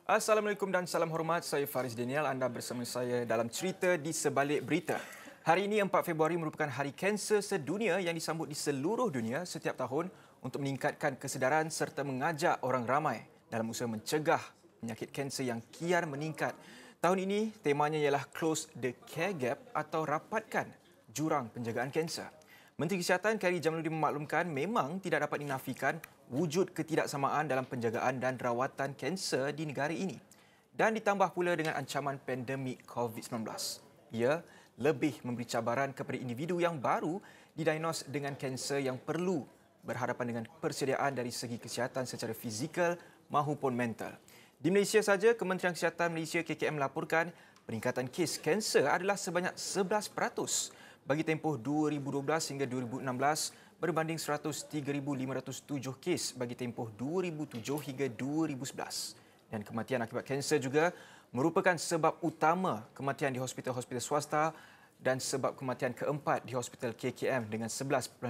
Assalamualaikum dan salam hormat. Saya Faris Daniel. Anda bersama saya dalam cerita di sebalik berita. Hari ini 4 Februari merupakan Hari Kanser Sedunia yang disambut di seluruh dunia setiap tahun untuk meningkatkan kesedaran serta mengajak orang ramai dalam usaha mencegah penyakit kanser yang kian meningkat. Tahun ini temanya ialah Close the Care Gap atau rapatkan jurang penjagaan kanser. Menteri Kesihatan Khairy Jamaluddin memaklumkan memang tidak dapat dinafikan wujud ketidaksamaan dalam penjagaan dan rawatan kanser di negara ini. Dan ditambah pula dengan ancaman pandemik COVID-19. Ia lebih memberi cabaran kepada individu yang baru didiagnos dengan kanser yang perlu berhadapan dengan persediaan dari segi kesihatan secara fizikal maupun mental. Di Malaysia saja, Kementerian Kesihatan Malaysia KKM melaporkan peningkatan kes kanser adalah sebanyak 11% bagi tempoh 2012 hingga 2016 berbanding 103,507 kes bagi tempoh 2007 hingga 2011. Dan kematian akibat kanser juga merupakan sebab utama kematian di hospital-hospital swasta dan sebab kematian keempat di hospital KKM dengan 11.56%.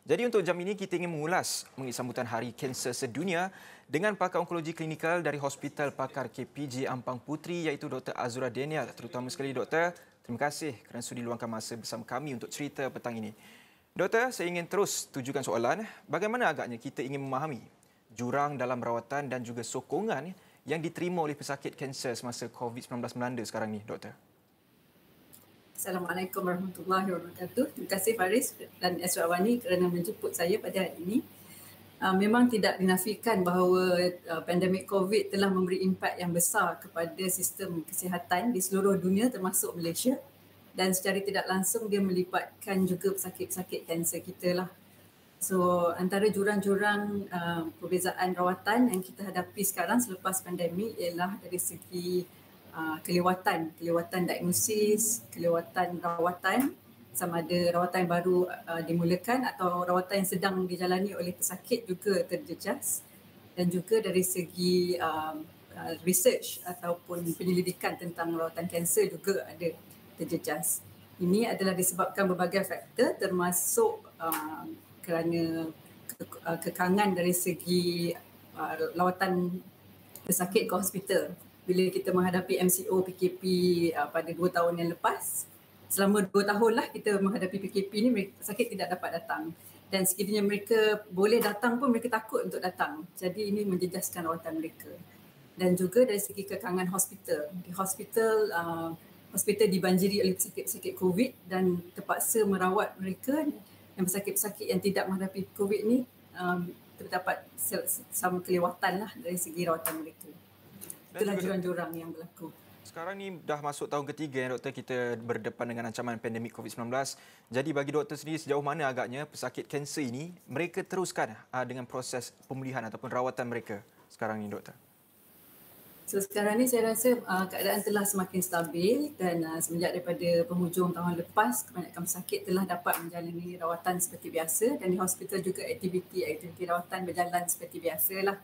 Jadi untuk jam ini kita ingin mengulas mengenai sambutan Hari Kanser Sedunia dengan pakar onkologi klinikal dari Hospital Pakar KPJ Ampang Puteri iaitu Dr. Azura Daniel. Terutama sekali Doktor, terima kasih kerana sudi luangkan masa bersama kami untuk cerita petang ini. Doktor, saya ingin terus tujukan soalan, bagaimana agaknya kita ingin memahami jurang dalam rawatan dan juga sokongan yang diterima oleh pesakit kanser semasa COVID-19 melanda sekarang ni, Doktor? Assalamualaikum warahmatullahi wabarakatuh. Terima kasih Faris dan Esrawani kerana menjemput saya pada hari ini. Memang tidak dinafikan bahawa pandemik COVID telah memberi impak yang besar kepada sistem kesihatan di seluruh dunia termasuk Malaysia, dan secara tidak langsung dia melibatkan juga pesakit-pesakit kanser kita lah. So antara jurang-jurang perbezaan rawatan yang kita hadapi sekarang selepas pandemik ialah dari segi kelewatan diagnosis, kelewatan rawatan, sama ada rawatan yang baru dimulakan atau rawatan yang sedang dijalani oleh pesakit juga terjejas, dan juga dari segi research ataupun penyelidikan tentang rawatan kanser juga ada terjejas. Ini adalah disebabkan berbagai faktor termasuk kerana kekangan dari segi lawatan pesakit ke hospital. Bila kita menghadapi MCO PKP pada 2 tahun yang lepas, selama 2 tahun lah kita menghadapi PKP ni, pesakit tidak dapat datang. Dan sekiranya mereka boleh datang pun mereka takut untuk datang. Jadi ini menjejaskan rawatan mereka. Dan juga dari segi kekangan hospital. Di hospital, hospital dibanjiri oleh pesakit-pesakit COVID dan terpaksa merawat mereka, yang pesakit-pesakit yang tidak menghadapi COVID ni terdapat sama kelewatan lah dari segi rawatan mereka. Itulah jurang-jurang yang berlaku. Sekarang ni dah masuk tahun ketiga yang doktor kita berdepan dengan ancaman pandemik COVID-19. Jadi bagi doktor sendiri, sejauh mana agaknya pesakit kanser ini mereka teruskan dengan proses pemulihan ataupun rawatan mereka sekarang ni, doktor? So sekarang ni saya rasa keadaan telah semakin stabil dan semenjak daripada penghujung tahun lepas, kebanyakan pesakit telah dapat menjalani rawatan seperti biasa, dan di hospital juga aktiviti rawatan berjalan seperti biasalah.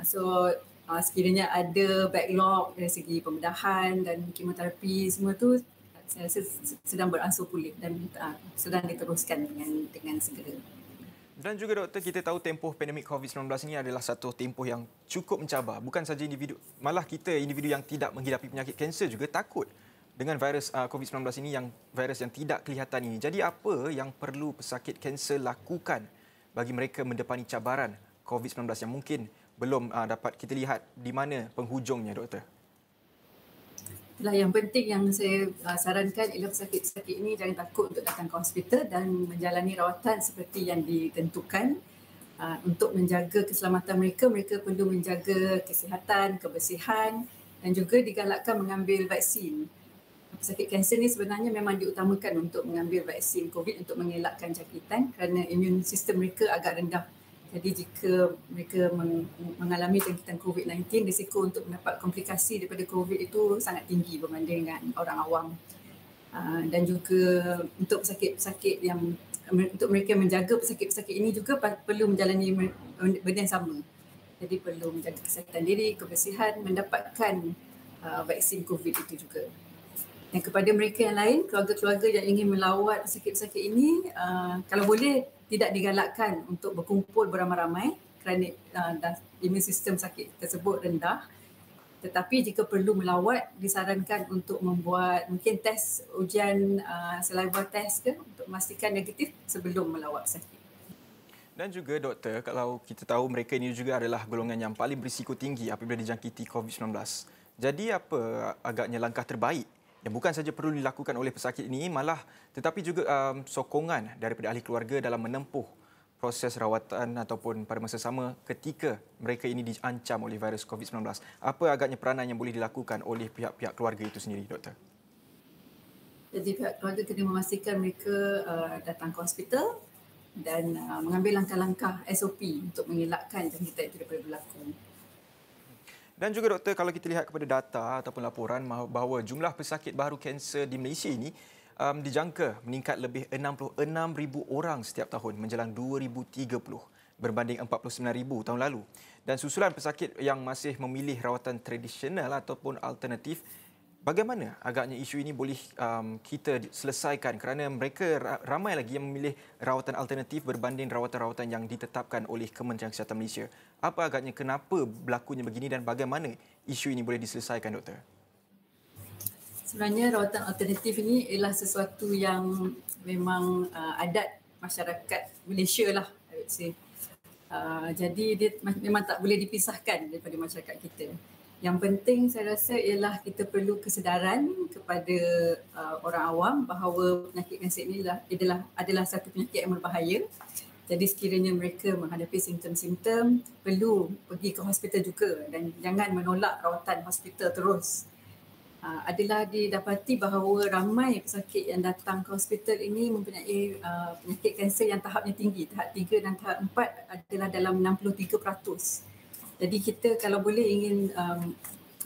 So sekiranya ada backlog dari segi pembedahan dan kemoterapi, semua tu saya rasa sedang beransur pulih dan sedang diteruskan dengan segera. Dan juga doktor, kita tahu tempoh pandemik COVID-19 ini adalah satu tempoh yang cukup mencabar. Bukan saja individu, malah kita individu yang tidak menghidapi penyakit kanser juga takut dengan virus COVID-19 ini, yang virus yang tidak kelihatan ini. Jadi apa yang perlu pesakit kanser lakukan bagi mereka mendepani cabaran COVID-19 yang mungkin belum dapat kita lihat di mana penghujungnya, doktor? Itulah yang penting yang saya sarankan ialah pesakit-pesakit ini jangan takut untuk datang ke hospital dan menjalani rawatan seperti yang ditentukan. Untuk menjaga keselamatan mereka, mereka perlu menjaga kesihatan, kebersihan dan juga digalakkan mengambil vaksin. Pesakit kanser ni sebenarnya memang diutamakan untuk mengambil vaksin COVID untuk mengelakkan jangkitan kerana imun sistem mereka agak rendah. Jadi jika mereka mengalami jangkitan COVID-19, risiko untuk mendapat komplikasi daripada COVID itu sangat tinggi berbanding dengan orang awam. Dan juga untuk pesakit-pesakit yang, untuk mereka menjaga pesakit-pesakit ini juga perlu menjalani benda yang sama. Jadi perlu menjaga kesihatan diri, kebersihan, mendapatkan vaksin COVID itu juga. Dan kepada mereka yang lain, keluarga-keluarga yang ingin melawat pesakit-pesakit ini, kalau boleh tidak digalakkan untuk berkumpul beramai-ramai kerana imun sistem sakit tersebut rendah. Tetapi jika perlu melawat, disarankan untuk membuat mungkin test ujian saliva test untuk memastikan negatif sebelum melawat pesakit. Dan juga doktor, kalau kita tahu mereka ini juga adalah golongan yang paling berisiko tinggi apabila dijangkiti COVID-19. Jadi apa agaknya langkah terbaik yang bukan saja perlu dilakukan oleh pesakit ini malah tetapi juga sokongan daripada ahli keluarga dalam menempuh proses rawatan ataupun pada masa sama ketika mereka ini diancam oleh virus COVID-19. Apa agaknya peranan yang boleh dilakukan oleh pihak-pihak keluarga itu sendiri, doktor? Jadi pihak keluarga kena memastikan mereka datang ke hospital dan mengambil langkah-langkah SOP untuk mengelakkan jangkitan itu daripada berlaku. Dan juga doktor, kalau kita lihat kepada data ataupun laporan bahawa jumlah pesakit baru kanser di Malaysia ini dijangka meningkat lebih 66,000 orang setiap tahun menjelang 2030 berbanding 49,000 tahun lalu. Dan susulan pesakit yang masih memilih rawatan tradisional ataupun alternatif, bagaimana agaknya isu ini boleh kita selesaikan kerana mereka ramai lagi yang memilih rawatan alternatif berbanding rawatan-rawatan yang ditetapkan oleh Kementerian Kesihatan Malaysia. Apa agaknya kenapa berlakunya begini dan bagaimana isu ini boleh diselesaikan, doktor? Sebenarnya rawatan alternatif ini ialah sesuatu yang memang adat masyarakat Malaysia lah, I would say. Jadi dia memang tak boleh dipisahkan daripada masyarakat kita. Yang penting saya rasa ialah kita perlu kesedaran kepada orang awam bahawa penyakit kanser ini adalah satu penyakit yang berbahaya. Jadi sekiranya mereka menghadapi simptom-simptom, perlu pergi ke hospital juga dan jangan menolak rawatan hospital terus. Adalah didapati bahawa ramai pesakit yang datang ke hospital ini mempunyai penyakit kanser yang tahapnya tinggi. Tahap 3 dan tahap 4 adalah dalam 63%. Jadi kita kalau boleh ingin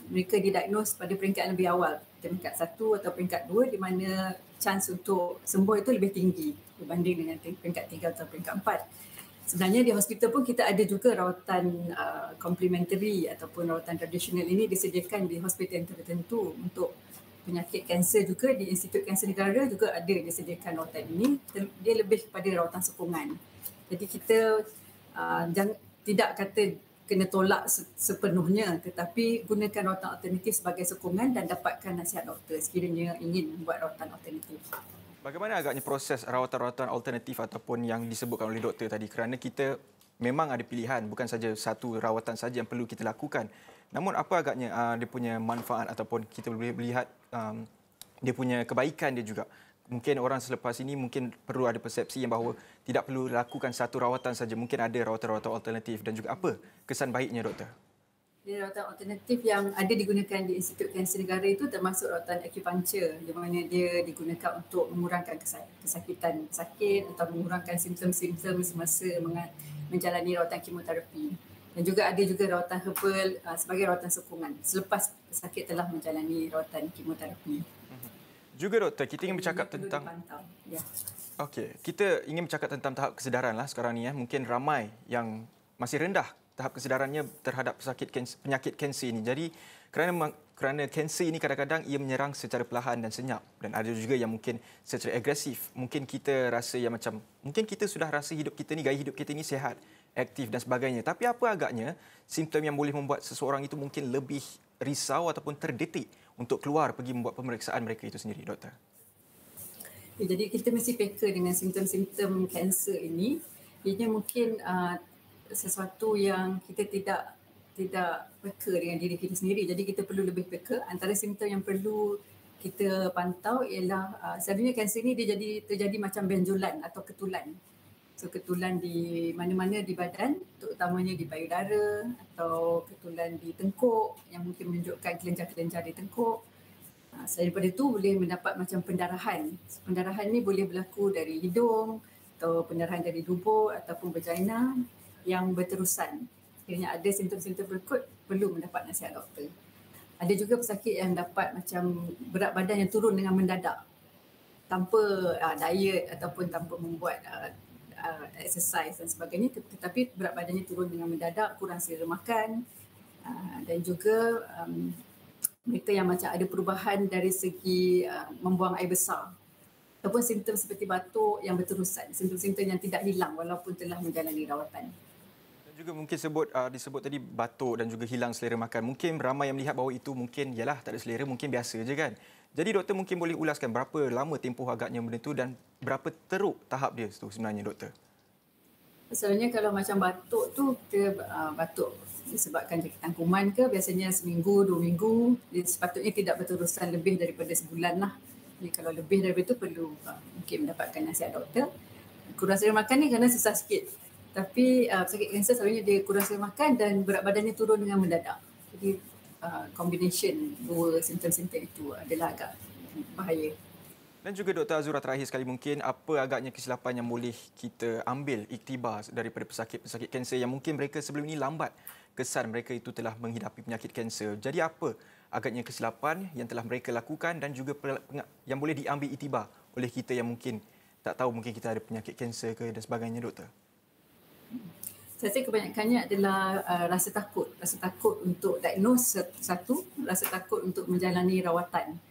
mereka didiagnos pada peringkat yang lebih awal, peringkat 1 atau peringkat 2 di mana chance untuk sembuh itu lebih tinggi berbanding dengan peringkat 3 atau peringkat 4. Sebenarnya di hospital pun kita ada juga rawatan complementary ataupun rawatan tradisional ini disediakan di hospital yang tertentu untuk penyakit kanser juga. Di Institut Kanser Negara juga ada disediakan rawatan ini. Dia lebih kepada rawatan sokongan. Jadi kita tidak kata kena tolak sepenuhnya, tetapi gunakan rawatan alternatif sebagai sokongan dan dapatkan nasihat doktor sekiranya ingin membuat rawatan alternatif. Bagaimana agaknya proses rawatan-rawatan alternatif ataupun yang disebutkan oleh doktor tadi, kerana kita memang ada pilihan, bukan saja satu rawatan saja yang perlu kita lakukan. Namun apa agaknya dia punya manfaat ataupun kita boleh melihat dia punya kebaikan dia juga. Mungkin orang selepas ini mungkin perlu ada persepsi yang bahawa tidak perlu lakukan satu rawatan saja, mungkin ada rawatan-rawatan alternatif dan juga apa kesan baiknya, doktor? Rawatan alternatif yang ada digunakan di Institut Kanser Negara itu termasuk rawatan acupuncture di mana dia digunakan untuk mengurangkan kesakitan sakit atau mengurangkan simptom-simptom semasa menjalani rawatan kemoterapi. Dan juga ada juga rawatan herbal sebagai rawatan sokongan selepas pesakit telah menjalani rawatan kemoterapi. Juga doktor, kita ingin bercakap tentang okey, kita ingin bercakap tentang tahap kesedaran lah sekarang ni. Mungkin ramai yang masih rendah tahap kesedarannya terhadap penyakit kanser ini. Jadi kerana kanser ini kadang-kadang ia menyerang secara perlahan dan senyap dan ada juga yang mungkin secara agresif. Mungkin kita rasa yang macam mungkin kita sudah rasa hidup kita ni, gaya hidup kita ni sihat, aktif dan sebagainya. Tapi apa agaknya simptom yang boleh membuat seseorang itu mungkin lebih risau ataupun terdetik untuk keluar pergi membuat pemeriksaan mereka itu sendiri, doktor? Jadi kita mesti peka dengan simptom-simptom kanser ini. Ianya mungkin sesuatu yang kita tidak peka dengan diri kita sendiri. Jadi kita perlu lebih peka. Antara simptom yang perlu kita pantau ialah selalunya kanser ini dia terjadi macam benjolan atau ketulan. So ketulan di mana-mana di badan, terutamanya di payudara atau ketulan di tengkuk yang mungkin menunjukkan kelenjar-kelenjar di tengkuk. Selain daripada itu boleh mendapat macam pendarahan. Pendarahan ni boleh berlaku dari hidung atau pendarahan dari dubur ataupun vagina yang berterusan. Sekiranya ada simptom-simptom berikut, perlu mendapat nasihat doktor. Ada juga pesakit yang dapat macam berat badan yang turun dengan mendadak tanpa diet ataupun tanpa membuat exercise dan sebagainya, tetapi berat badannya turun dengan mendadak, kurang selera makan, dan juga mereka yang macam ada perubahan dari segi membuang air besar ataupun simptom seperti batuk yang berterusan, simptom-simptom yang tidak hilang walaupun telah menjalani rawatan. Juga mungkin disebut tadi batuk dan juga hilang selera makan. Mungkin ramai yang melihat bahawa itu mungkin yalah tak ada selera, mungkin biasa je kan. Jadi doktor mungkin boleh ulaskan berapa lama tempoh agaknya benda tu dan berapa teruk tahap dia tu sebenarnya doktor? Sebenarnya kalau macam batuk tu, kita batuk disebabkan jangkitan kuman ke, biasanya seminggu, 2 minggu. Dia sepatutnya tidak berterusan lebih daripada sebulan lah. Jadi kalau lebih daripada itu perlu mungkin mendapatkan nasihat doktor. Kurang selera makan ni kerana susah sikit. Tapi pesakit kanser selalunya dia kurang selera makan dan berat badannya turun dengan mendadak. Jadi combination dua simptom-simptom itu adalah agak bahaya. Dan juga Dr. Azura, terakhir sekali mungkin apa agaknya kesilapan yang boleh kita ambil iktibar daripada pesakit-pesakit kanser yang mungkin mereka sebelum ini lambat kesan mereka itu telah menghidapi penyakit kanser. Jadi apa agaknya kesilapan yang telah mereka lakukan dan juga yang boleh diambil iktibar oleh kita yang mungkin tak tahu mungkin kita ada penyakit kanser ke dan sebagainya, doktor? Saya rasa kebanyakannya adalah rasa takut untuk diagnose satu, rasa takut untuk menjalani rawatan.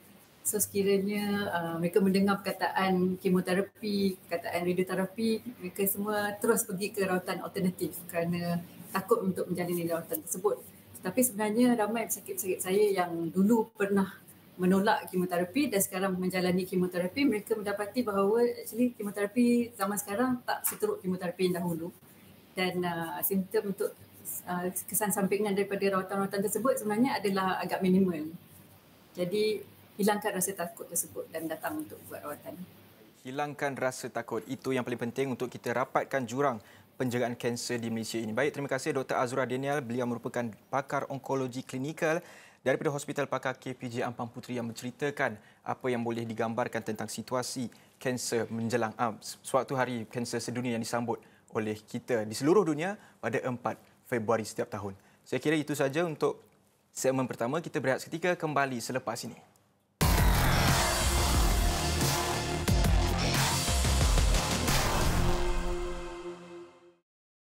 So sekiranya mereka mendengar perkataan kemoterapi, perkataan radioterapi, mereka semua terus pergi ke rawatan alternatif kerana takut untuk menjalani rawatan tersebut. Tetapi sebenarnya ramai pesakit-pesakit saya yang dulu pernah menolak kemoterapi dan sekarang menjalani kemoterapi, mereka mendapati bahawa actually kemoterapi zaman sekarang tak seteruk kemoterapi yang dahulu. Dan simptom untuk kesan sampingan daripada rawatan-rawatan tersebut sebenarnya adalah agak minimal. Jadi hilangkan rasa takut tersebut dan datang untuk buat rawatan. Hilangkan rasa takut. Itu yang paling penting untuk kita rapatkan jurang penjagaan kanser di Malaysia ini. Baik, terima kasih Dr. Azura Danial. Beliau merupakan pakar onkologi klinikal daripada Hospital Pakar KPJ Ampang Puteri yang menceritakan apa yang boleh digambarkan tentang situasi kanser menjelang suatu hari kanser sedunia yang disambut oleh kita di seluruh dunia pada 4 Februari setiap tahun. Saya kira itu saja untuk segmen pertama. Kita berehat seketika, kembali selepas ini.